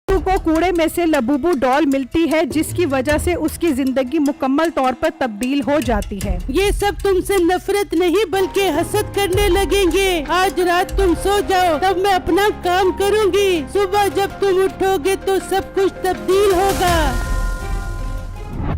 बिट्टू को कूड़े में से लबूबू डॉल मिलती है, जिसकी वजह से उसकी जिंदगी मुकम्मल तौर पर तब्दील हो जाती है। ये सब तुमसे नफरत नहीं बल्कि हसद करने लगेंगे। आज रात तुम सो जाओ, तब मैं अपना काम करूंगी। सुबह जब तुम उठोगे तो सब कुछ तब्दील होगा।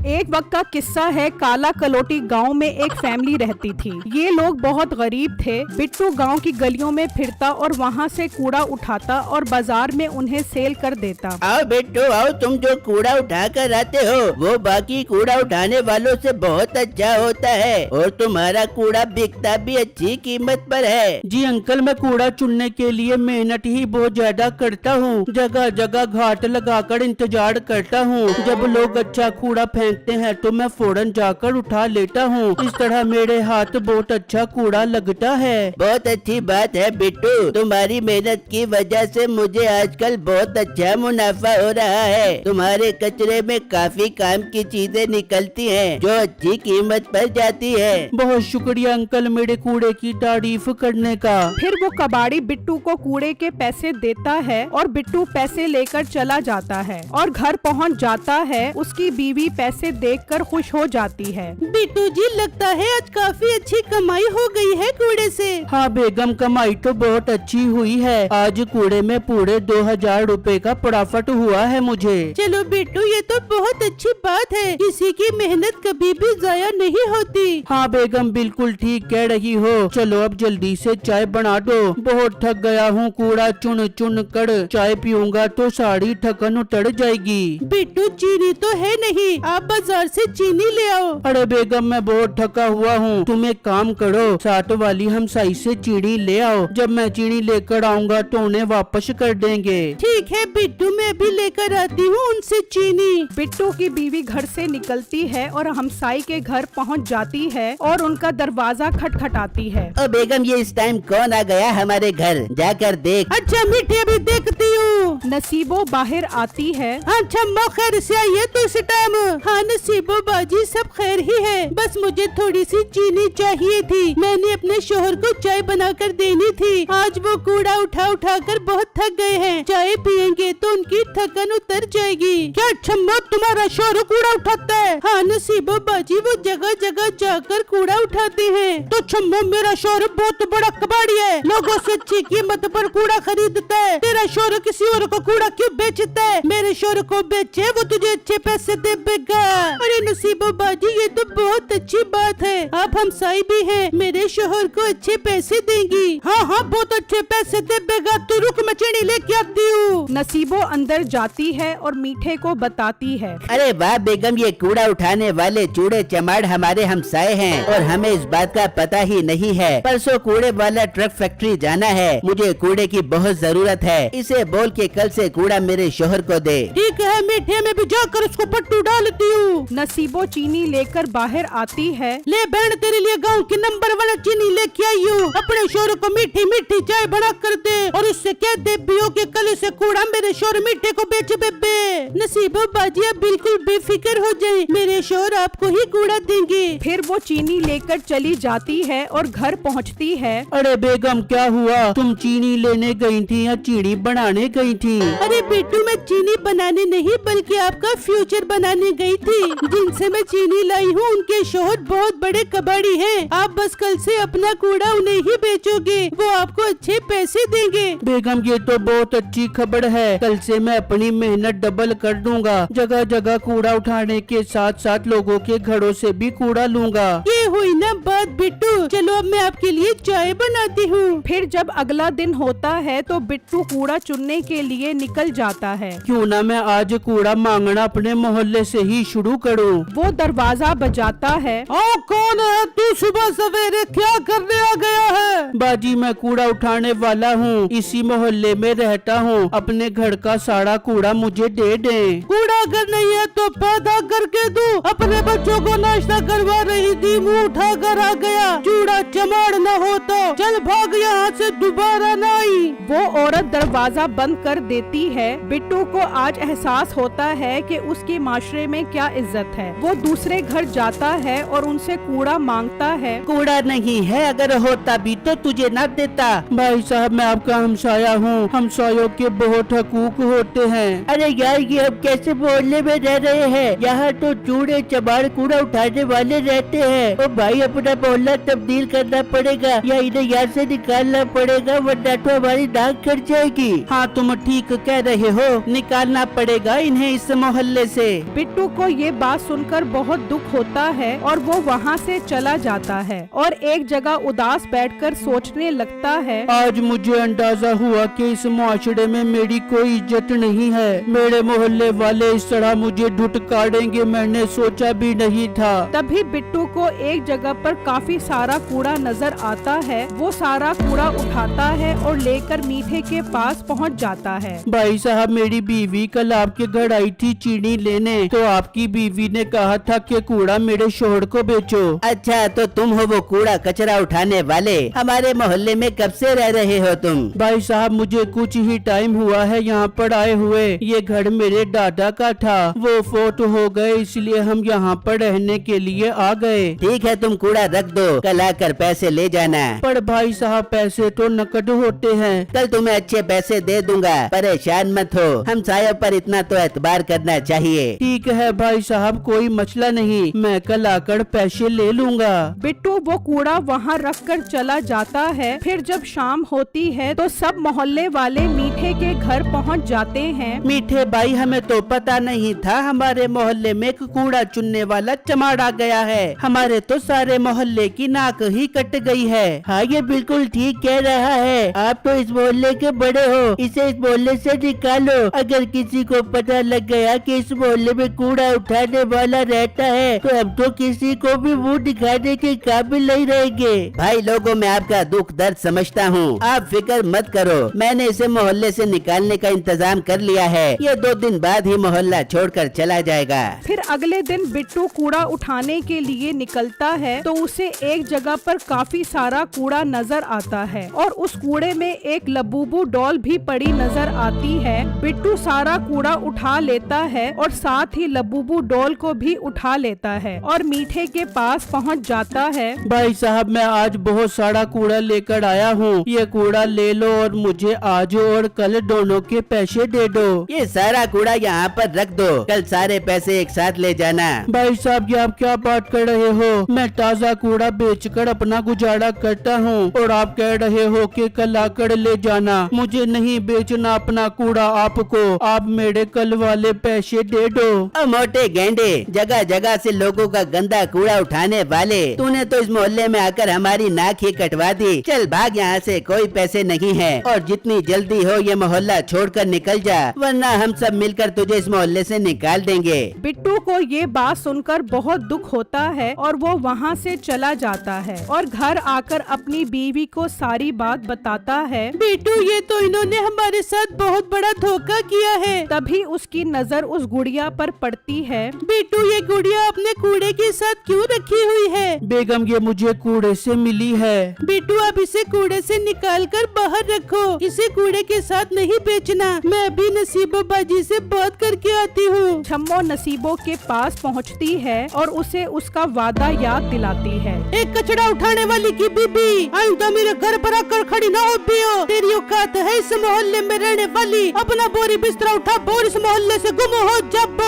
एक वक्त का किस्सा है। काला कलोटी गांव में एक फैमिली रहती थी। ये लोग बहुत गरीब थे। बिट्टू गांव की गलियों में फिरता और वहां से कूड़ा उठाता और बाजार में उन्हें सेल कर देता। आओ बिट्टू आओ, तुम जो कूड़ा उठा कर आते हो वो बाकी कूड़ा उठाने वालों से बहुत अच्छा होता है और तुम्हारा कूड़ा बिकता भी अच्छी कीमत पर है। जी अंकल, मैं कूड़ा चुनने के लिए मेहनत ही बहुत ज्यादा करता हूँ। जगह जगह घाट लगाकर इंतजार करता हूँ। जब लोग अच्छा कूड़ा फेंकते हैं तो मैं फौरन जाकर उठा लेता हूँ। इस तरह मेरे हाथ बहुत अच्छा कूड़ा लगता है। बहुत अच्छी बात है बिट्टू, तुम्हारी मेहनत की वजह से मुझे आजकल बहुत अच्छा मुनाफा हो रहा है। तुम्हारे कचरे में काफी काम की चीजें निकलती हैं जो अच्छी कीमत पर जाती है। बहुत शुक्रिया अंकल मेरे कूड़े की तारीफ करने का। फिर वो कबाड़ी बिट्टू को कूड़े के पैसे देता है और बिट्टू पैसे लेकर चला जाता है और घर पहुंच जाता है। उसकी बीवी पैसे देखकर खुश हो जाती है। बिट्टू जी, लगता है आज काफी अच्छी कमाई हो गई है कूड़े से। हाँ बेगम, कमाई तो बहुत अच्छी हुई है। आज कूड़े में पूरे 2000 रुपए का प्रॉफिट हुआ है मुझे। चलो बिट्टू, ये तो बहुत अच्छी बात है। किसी की मेहनत कभी भी जाया नहीं होती। हाँ बेगम, बिल्कुल ठीक कह रही हो। चलो अब जल्दी से चाय बना दो। बहुत थक गया हूँ, कूड़ा चुन चुन कर चाय पीऊंगा तो सारी थकन उतर जाएगी। बिट्टू, चीनी तो है नहीं, आप बाजार से चीनी ले आओ। अरे बेगम, मैं बहुत थका हुआ हूँ। तुम एक काम करो, साथ वाली हमसाई से चीनी ले आओ। जब मैं चीनी लेकर आऊँगा तो उन्हें वापस कर देंगे। ठीक है बिट्टू, मैं अभी लेकर आती हूँ उनसे चीनी। बिट्टू की बीवी घर से निकलती है और हमसाई के घर पहुंच जाती है और उनका दरवाजा खटखटाती है। ओ बेगम, ये इस टाइम कौन आ गया हमारे घर? जाकर देख। अच्छा मीठी, अभी देखती हूँ। नसीबो बाहर आती है। अच्छा माँ, खैर से आई है तो इस टाइम? हाँ नसीबो बाजी, सब खैर ही है। बस मुझे थोड़ी सी चीनी चाहिए थी। मैंने अपने शोहर को चाय बनाकर देनी थी। आज वो कूड़ा उठा उठा कर बहुत थक गए हैं। चाय पियेंगे तो उनकी थकन उतर जाएगी। क्या छम्मो, तुम्हारा शोहर कूड़ा उठाता है? हाँ नसीबो बाजी, वो जगह जगह जाकर कूड़ा उठाते हैं। तो छम्मो, मेरा शोहर बहुत बड़ा कबाड़ी है, लोगों से अच्छी कीमत पर कूड़ा खरीदता है। तेरा शोहर किसी और को कूड़ा क्यों बेचता है? मेरे शोहर को बेचे, वो तुझे अच्छे पैसे देगा। अरे नसीबो बाजी, ये तो बहुत अच्छी बात है। आप हमसाई भी हैं, मेरे शोहर को अच्छे पैसे देंगी। हाँ हाँ, बहुत अच्छे पैसे देगा। तू रुक, मैं चीनी लेके आती हूँ। नसीबो अंदर जाती है और मीठे को बताती है। अरे वाह बेगम, ये कूड़ा उठाने वाले चूड़े चमाड़ हमारे हमसाए हैं और हमें इस बात का पता ही नहीं है। परसों कूड़े वाला ट्रक फैक्ट्री जाना है, मुझे कूड़े की बहुत जरूरत है। इसे बोल के कल से कूड़ा मेरे शोहर को दे। ठीक है मीठे, मैं भी जाकर उसको पट्टू डालती हूँ। नसीबो चीनी लेकर बाहर आती है। ले बहन, तेरे लिए गांव की नंबर 1 चीनी लेके आई हूँ। अपने शोहर को मीठी मीठी चाय बना कर दे और उससे कह दे बियो के कल से कूड़ा मेरे शोहर मीठे को बेच बेबे। नसीबो बाजी, आप बिल्कुल बेफिक्र हो जाए, मेरे शोहर आपको ही कूड़ा देंगे। फिर वो चीनी लेकर चली जाती है और घर पहुंचती है। अरे बेगम, क्या हुआ? तुम चीनी लेने गई थी या चीनी बनाने गई थी? अरे बेटू, मैं चीनी बनाने नहीं बल्कि आपका फ्यूचर बनाने गई थी। जिनसे मैं चीनी लाई हूँ उनके शोहर बहुत बड़े कबाड़ी हैं। आप बस कल से अपना कूड़ा उन्हें ही बेचोगे, वो आपको अच्छे पैसे देंगे। बेगम, ये तो बहुत अच्छी खबर है। कल से मैं अपनी मेहनत डबल कर दूंगा। जगह जगह कूड़ा उठाने के साथ साथ लोगों के घरों से भी कूड़ा लूंगा। ये हुई ना बात बिट्टू। चलो अब मैं आपके लिए चाय बनाती हूँ। फिर जब अगला दिन होता है तो बिट्टू कूड़ा चुनने के लिए निकल जाता है। क्यों ना मैं आज कूड़ा मांगना अपने मोहल्ले से ही शुरू करूं। वो दरवाजा बजाता है। ओ कौन है? तू सुबह सवेरे क्या करने आ गया है? बाजी, मैं कूड़ा उठाने वाला हूँ। इसी मोहल्ले में रहता हूँ। अपने घर का सारा कूड़ा मुझे दे दें। कूड़ा अगर नहीं है तो पैदा करके दू। अपने बच्चों को नाश्ता करवा रही थी, मुंह उठा कर आ गया। चूड़ा चमाड़ न हो तो चल भाग यहाँ से, दोबारा न आई। वो औरत दरवाजा बंद कर देती है। बिट्टू को आज एहसास होता है कि उसके माशरे में क्या इज्जत है। वो दूसरे घर जाता है और उनसे कूड़ा मांगता है। कूड़ा नहीं है, अगर होता भी तो तुझे न देता। भाई साहब मैं आपका हमसाया हूँ, हमसायों के बहुत हकूक होते हैं। अरे यार ये अब कैसे मोहल्ले में रह रहे हैं? यहाँ तो चूड़े चमाड़ कूड़ा उठाने वाले रहते हैं। ओ भाई अपना मोहल्ला तब्दील करना पड़ेगा या इन्हें यहाँ से निकालना पड़ेगा, वरना तो हमारी नाक कट जाएगी। हाँ तुम ठीक कह रहे हो, निकालना पड़ेगा इन्हें इस मोहल्ले से। बिट्टू को ये बात सुनकर बहुत दुख होता है और वो वहाँ से चला जाता है और एक जगह उदास बैठकर सोचने लगता है। आज मुझे अंदाजा हुआ कि इस मुआशरे में मेरी कोई इज्जत नहीं है। मेरे मोहल्ले वाले इस तरह मुझे ढुटकारेंगे, मैंने सोचा भी नहीं था। तभी बिट्टू को एक जगह पर काफी सारा कूड़ा नजर आता है। वो सारा कूड़ा उठाता है और लेकर मीठे के पास पहुंच जाता है। भाई साहब मेरी बीवी कल आपके घर आई थी चीनी लेने, तो आपकी बीवी ने कहा था कि कूड़ा मेरे शोहर को बेचो। अच्छा तो तुम हो वो कूड़ा कचरा उठाने वाले? हमारे मोहल्ले में कब से रह रहे हो तुम? भाई साहब मुझे कुछ ही टाइम हुआ है यहाँ पर आए हुए। ये घर मेरे दादा का था, वो फोट हो गए, इसलिए हम यहाँ पर रहने के लिए आ गए। ठीक है तुम कूड़ा रख दो, कल आकर पैसे ले जाना। पर भाई साहब पैसे तो नकद होते हैं। कल तुम्हें अच्छे पैसे दे दूंगा, परेशान मत हो। हम सायों पर इतना तो एतबार करना चाहिए। ठीक है भाई साहब कोई मसला नहीं, मैं कल आकर पैसे ले लूँगा। बिट्टू वो कूड़ा वहाँ रख कर चला जाता है। फिर जब शाम होती है तो सब मोहल्ले वाले मीठे के घर पहुँच जाते हैं। मीठे भाई हमें तो पता नहीं था हमारे मोहल्ले में एक कूड़ा चुनने वाला चमाड़ आ गया है। हमारे तो सारे मोहल्ले की नाक ही कट गई है। हाँ ये बिल्कुल ठीक कह रहा है, आप तो इस मोहल्ले के बड़े हो, इसे इस मोहल्ले से निकालो। अगर किसी को पता लग गया कि इस मोहल्ले में कूड़ा उठाने वाला रहता है तो हम तो किसी को भी मुंह दिखाने के काबिल नहीं रहेंगे। भाई लोगों मैं आपका दुख दर्द समझता हूँ, आप फिक्र मत करो, मैंने इसे मोहल्ले से निकालने का इंतजाम कर लिया है। ये 2 दिन बाद ही मोहल्ला छोड़कर चला जाएगा। फिर अगले दिन बिट्टू कूड़ा उठाने के लिए निकलता है तो उसे एक जगह पर काफी सारा कूड़ा नजर आता है और उस कूड़े में एक लबूबू डॉल भी पड़ी नजर आती है। बिट्टू सारा कूड़ा उठा लेता है और साथ ही लबूबू डॉल को भी उठा लेता है और मीठे के पास पहुंच जाता है। भाई साहब मैं आज बहुत सारा कूड़ा लेकर आया हूँ, ये कूड़ा ले लो और मुझे आज और कल दोनों के पैसे दे दो। ये सारा कूड़ा यहाँ पर रख दो, कल सारे पैसे एक साथ ले जाना। भाई साहब ये आप क्या बात कर रहे हो? मैं ताज़ा कूड़ा बेचकर अपना गुजारा करता हूँ और आप कह रहे हो कि कल आकर ले जाना। मुझे नहीं बेचना अपना कूड़ा आपको, आप मेरे कल वाले पैसे दे दो। अब मोटे गेंडे, जगह जगह से लोगों का गंदा कूड़ा उठाने वाले, तूने तो इस मोहल्ले में आकर हमारी नाक ही कटवा दी। चल भाग यहाँ से, कोई पैसे नहीं है और जितनी जल्दी हो ये मोहल्ला छोड़कर निकल जा, वरना हम सब मिलकर तुझे इस मोहल्ले से निकाल देंगे। बिट्टू को ये बात सुनकर बहुत दुख होता है और वो वहाँ से चला जाता है और घर आकर अपनी बीवी को सारी बात बताता है। बिट्टू ये तो इन्होंने हमारे साथ बहुत बड़ा धोखा किया है। तभी उसकी नजर उस गुड़िया पर पड़ती है। बिट्टू ये गुड़िया अपने कूड़े के साथ क्यों रखी हुई है? बेगम ये मुझे कूड़े से मिली है। बिट्टू आप इसे कूड़े से निकाल कर बाहर रखो, इसे कूड़े के साथ नहीं बेचना। मैं अभी नसीबो बाजी से बात करके आती हूँ। छम्मो नसीबो के पास पहुँचती है और उसे उसका वादा याद दिलाती है। एक कचरा उठाने वाली की बीबी आइंदा मेरे घर पर आकर खड़ी ना हो पियो। तेरी औकात है इस मोहल्ले में रहने वाली, अपना बोरी बिस्तरा उठा और इस मोहल्ले से गुम हो जब।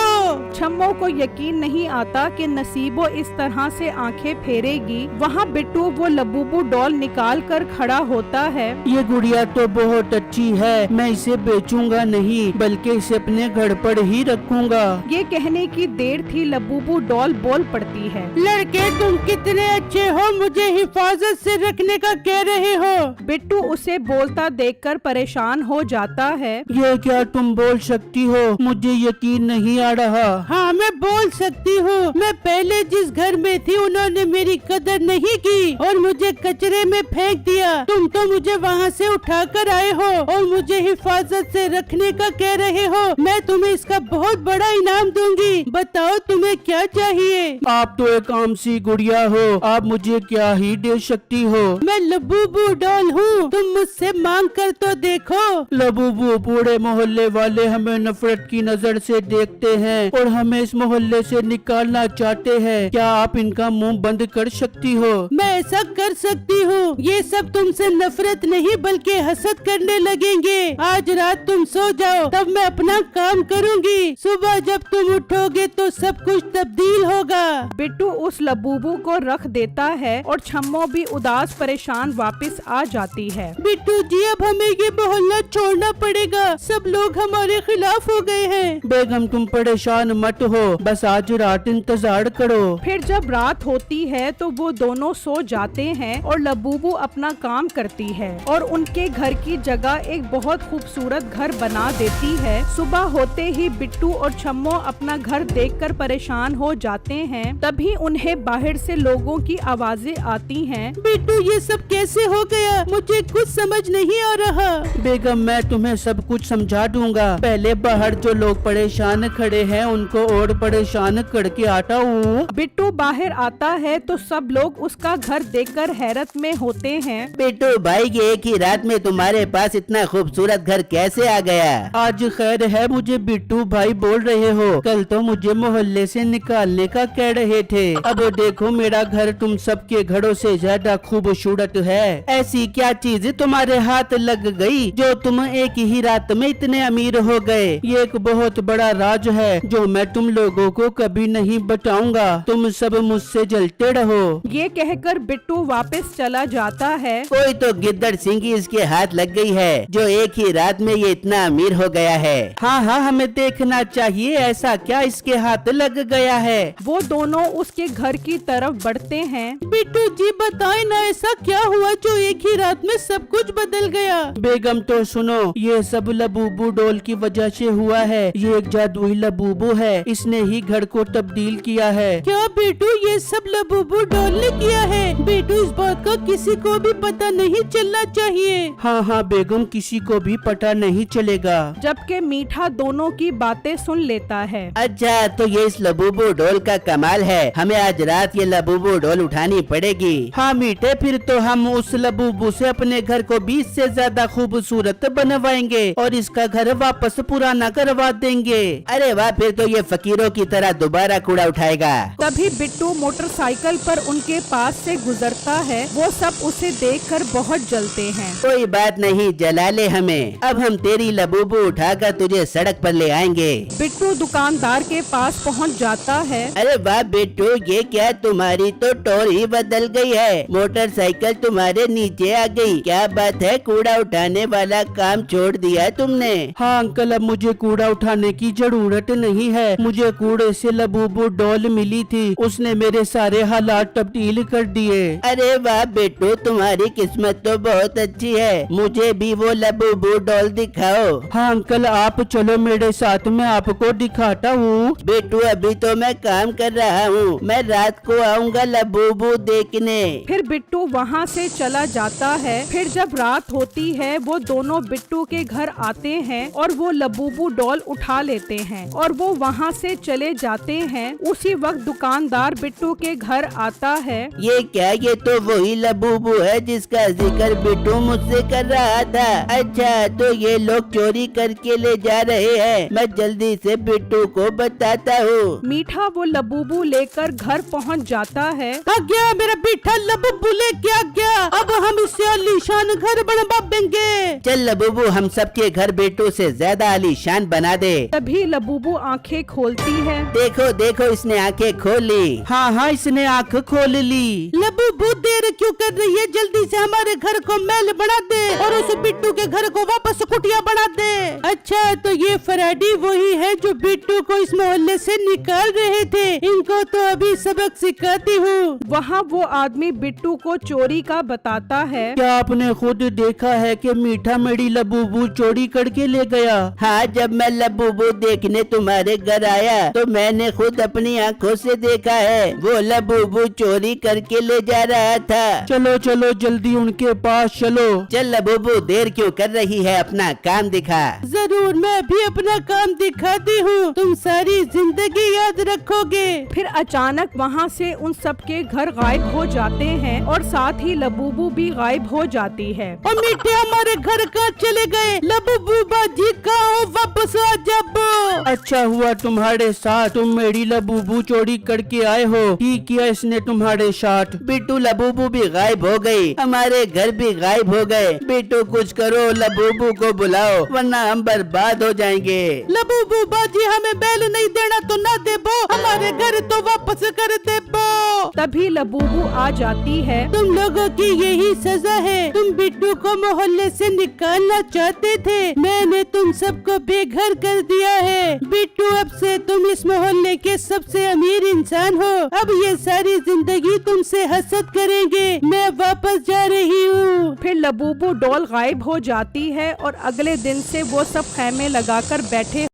छम्मो को यकीन नहीं आता कि नसीबो इस तरह से आंखें फेरेगी। वहाँ बिट्टू वो लबूबू डॉल निकाल कर खड़ा होता है। ये गुड़िया तो बहुत अच्छी है, मैं इसे बेचूंगा नहीं बल्कि इसे अपने घर पर ही रखूंगा। ये कहने की देर थी, लबूबू डॉल बोल पड़ती है। लड़के तुम कितने अच्छे हो, मुझे हिफाजत से रखने का कह रहे हो। बिट्टू उसे बोलता देखकर परेशान हो जाता है। ये क्या तुम बोल सकती हो? मुझे यकीन नहीं आ रहा। हाँ मैं बोल सकती हूँ, मैं पहले जिस घर में थी उन्होंने मेरी कदर नहीं की और मुझे कचरे में फेंक दिया। तुम तो मुझे वहाँ से उठा कर आए हो और मुझे हिफाजत से रखने का कह रहे हो। मैं तुम्हें इसका बहुत बड़ा इनाम दूंगी। बताओ तुम्हें क्या चाहिए? आप तो एक आम सी गुड़िया हो, आप मुझे क्या ही दे सकती हो? मैं लबूबू डॉल हूँ, तुम मुझसे मांग कर तो देखो। लबूबू, पूरे मोहल्ले वाले हमें नफरत की नजर से देखते हैं और हमें इस मोहल्ले से निकालना चाहते हैं। क्या आप इनका मुंह बंद कर सकती हो? मैं ऐसा कर सकती हूँ। ये सब तुमसे नफरत नहीं बल्कि हसद करने लगेंगे। आज रात तुम सो जाओ, तब मैं अपना काम करूँगी। सुबह जब तुम उठोगे तो सब कुछ तब्दील होगा। बिट्टू उस लबूबू को रख देता है और छम्मो भी उदास परेशान वापस आ जाती है। बिट्टू जी, अब हमें ये मोहल्ला छोड़ना पड़ेगा। सब लोग हमारे खिलाफ हो गए हैं। बेगम, तुम परेशान मत हो, बस आज रात इंतजार करो। फिर जब रात होती है तो वो दोनों सो जाते हैं और लबूबू अपना काम करती है और उनके घर की जगह एक बहुत खूबसूरत घर बना देती है। सुबह होते ही बिट्टू और छम्मो अपना घर देखकर परेशान हो जाते हैं। तभी उन्हें बाहर से लोगों की आवाजें आती हैं। बिट्टू, ये सब कैसे हो गया? मुझे कुछ समझ नहीं आ रहा। बेगम, मैं तुम्हें सब कुछ समझा दूंगा। पहले बाहर जो लोग परेशान खड़े हैं उनको और परेशान करके आता हूँ। बिट्टू बाहर आता है तो सब लोग उसका घर देखकर हैरत में होते हैं। बिट्टू भाई, ये एक ही रात में तुम्हारे पास इतना खूबसूरत घर कैसे आ गया? आज खैर है, मुझे बिट्टू भाई बोल रहे हो, कल तो मुझे मोहल्ले से निकालने का कह रहे थे। अब देखो, मेरा घर तुम सबके घरों से ज्यादा खूबसूरत है। ऐसी क्या चीज तुम्हारे हाथ लग गई जो तुम एक ही रात में इतने अमीर हो गए? ये एक बहुत बड़ा राज है जो मैं तुम लोगों को कभी नहीं बताऊंगा। तुम सब मुझसे जलते रहो। ये कहकर बिट्टू वापस चला जाता है। कोई तो गिद्दड़ सिंगी इसके हाथ लग गई है जो एक ही रात में ये इतना अमीर हो गया है। हाँ हाँ, हमें देखना चाहिए ऐसा क्या इसके हाथ लग गया है। वो दोनों उसके घर की तरफ बढ़ते हैं। बिट्टू जी, बताएं ना, ऐसा क्या हुआ जो एक ही रात में सब कुछ बदल गया? बेगम तो सुनो, ये सब लबूबू डॉल की वजह से हुआ है। ये एक जादुई लबूबू है, इसने ही घर को तब्दील किया है। क्या बिट्टू, ये सब लबूबू डॉल ने किया है? बिट्टू, इस बात का किसी को भी पता नहीं चलना चाहिए। हाँ हाँ बेगम, किसी को भी पता नहीं चलेगा। जबकि मीठा दोनों की बातें सुन लेता है। अच्छा, तो ये इस लबूबू डॉल का कमाल है। हमें आज रात ये लबूबू डॉल उठानी पड़ेगी। हाँ मीठे, फिर तो हम उस लबूबू से अपने घर को 20 से ज्यादा खूबसूरत बनवाएंगे और इसका घर वापस पुराना करवा देंगे। अरे वाह, फिर तो ये फकीरों की तरह दोबारा कूड़ा उठाएगा। तभी बिट्टू मोटरसाइकिल पर उनके पास से गुजरता है। वो सब उसे देखकर बहुत जलते हैं। कोई बात नहीं, जला ले हमें। अब हम तेरी लबूबू उठाकर तुझे सड़क पर ले आएंगे। बिट्टू दुकानदार के पास पहुंच जाता है। अरे वाह बिट्टू, ये क्या, तुम्हारी तो टोर ही बदल गई है। मोटरसाइकिल तुम्हारे नीचे आ गई। क्या बात है, कूड़ा उठाने वाला काम छोड़ दिया तुमने? हाँ अंकल, अब मुझे कूड़ा उठाने की जरूरत नहीं है। मुझे कूड़े से लबूबू डॉल मिली थी, उसने मेरे सारे हालात तब्दील कर दिए। अरे वाह बिट्टू, तुम्हारी किस्मत तो बहुत अच्छी है। मुझे भी वो लबूबू डॉल दिखाओ। हाँ अंकल, आप चलो मेरे साथ, मैं आपको दिखाता हूँ। बिट्टू, अभी तो मैं काम कर रहा हूँ, मैं रात को आऊँगा लबूबू देखने। फिर बिट्टू वहाँ से चला जाता है। फिर जब रात होती है वो दोनों बिट्टू के घर आते हैं और वो लबूबू डॉल उठा लेते हैं और वो वहाँ से चले जाते हैं। उसी वक्त दुकानदार बिट्टू के घर आता है। ये क्या, ये तो वही लबूबू है जिसका जिक्र बिट्टू मुझसे कर रहा था। अच्छा, तो ये लोग चोरी करके ले जा रहे हैं। मैं जल्दी से बिट्टू को बताता हूँ। मीठा वो लबूबू लेकर घर पहुँच जाता है। आ गया मेरा बेटा, लबूबू लेके आ गया। अब हम इससे आलीशान घर बनवा देंगे। चल लबूबू, हम सबके घर बिट्टू से ज्यादा आलीशान बना दे। तभी लबूबू आंखें खोलती है। देखो देखो, इसने आंखें खोल ली। हाँ हाँ, इसने आँख खोल ली। लबूबू, देर क्यों कर रही है? जल्दी से हमारे घर को महल बना दे और उस बिट्टू के घर को वापस कुटिया बना दे। अच्छा, तो ये फराडी वही है जो बिट्टू को इस मोहल्ले से निकाल रहे थे। इनको तो अभी सबक सिखाती हूँ। वहाँ वो आदमी बिट्टू को चोरी का बताता है। क्या आपने खुद देखा है कि मीठा मेरी लबूबू चोरी करके ले गया? हाँ, जब मैं लबूबू देखने तुम्हारे घर आया तो मैंने खुद अपनी आंखों से देखा है। वो लबूबू चोरी करके ले जा रहा था। चलो चलो, जल्दी उनके पास चलो। चल लबूबू, देर क्यों कर रही है, अपना काम दिखा। जरूर, मैं भी अपना काम दिखाती हूँ, तुम सारी जिंदगी याद रखोगे। फिर अचानक वहाँ से उन सब के घर गायब हो जाते हैं और साथ ही लबूबू भी गायब हो जाती है। और मीठे हमारे घर कहाँ चले गए? लबूबू बाजी कहाँ हो? वापस आ जब। अच्छा हुआ तुम्हारे साथ, तुम मेरी लबूबू चोरी करके आए हो। ठीक किया इसने तुम्हारे साथ। बिट्टू लबूबू भी गायब हो गई, हमारे घर भी गायब हो गए। बिट्टू कुछ करो, लबूबू को बुलाओ वरना हम बर्बाद हो जाएंगे। लबूबू बाजी हमें बैल नहीं देना तो ना देबो, हमारे घर तो वापस कर देबो। तभी लबूबू आ जाती है। तुम लोगों की यही सजा है। तुम बिट्टू को मोहल्ले से निकालना चाहते थे, मैंने तुम सबको बेघर कर दिया है। बिट्टू अब से तुम इस मोहल्ले के सबसे अमीर इंसान हो। अब ये सारी जिंदगी तुमसे हसद करेंगे। मैं वापस जा रही हूँ। फिर लबूबू डॉल गायब हो जाती है और अगले दिन से वो सब खैमे लगाकर बैठे